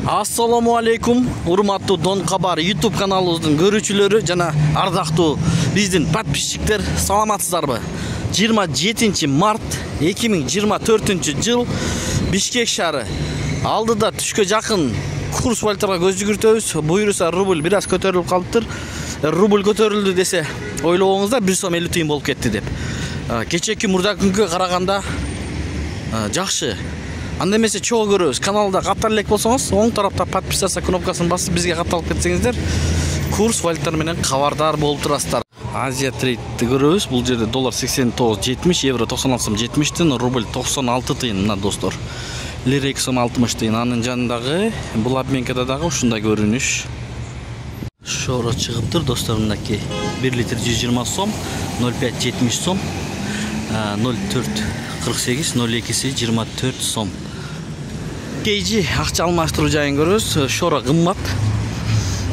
Assalamu алейкум, урматтуу Дон Кабар YouTube каналыбыздын көрүүчүлөрү жана ардактуу биздин подписчиктер, саламатсыздарбы? 27 март 2024 жыл Бишкек шаары. Алдыда түшкө жакын курс валютага көз жүгүртөбүз. Буюрса рубль бир аз көтөрүлүп калыптыр. Рубль көтөрүлдү десе, ойлогоңуздар 1 сом 50 тыйын болуп кетти деп. Кечээки мурда күнгө караганда жакшы. Анда эмесе чогуу көрөбүз. Каналда каттар элек болсоңуз, оң тарапта подписаться кнопкасын басып бизге катталып кетсеңиздер, курс валюталар менен кабардар болуп турасыздар. Азия трейдти көрөбүз. Бул жерде доллар 89.70, евро 96.70 тыйын, рубль 96 тыйын. Мына достор. Лира 2 сом 60 тыйын. Анын жанындагы бул обменкада дагы ушундай көрүнүш. Шоро чыгыптыр достор, мынакей 1 литр 120 сом, 0,5 70 сом, 0,4 48, 0,2 24 сом. Кейжи акча алмаштыруу жайын көрөбүз. Шоро кымбат.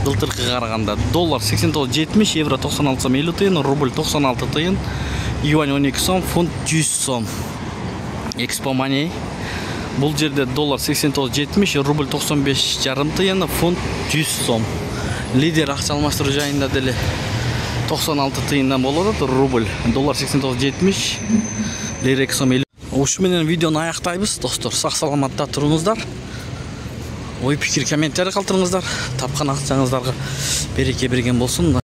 Былтыркыга караганда доллар 89.70, евро 96 сом 50 тыйын, рубль 96 тыйын, юань 12 сом, фунт 100 сом. Экспо Money. Бул жерде доллар 89.70, рубль 95,5 тыйын, фунт 100 сом. Лидер акча алмаштыруу жайында деле 96 тыйындан болот, рубль, доллар 89.70, лира 2 сом 50. Ушу менен видеону аяктайбыз, достор. Сак саламатта туруңуздар. Ой пикир комментарий калтырыңыздар. Тапкан акчаңыздарга береке берген болсун.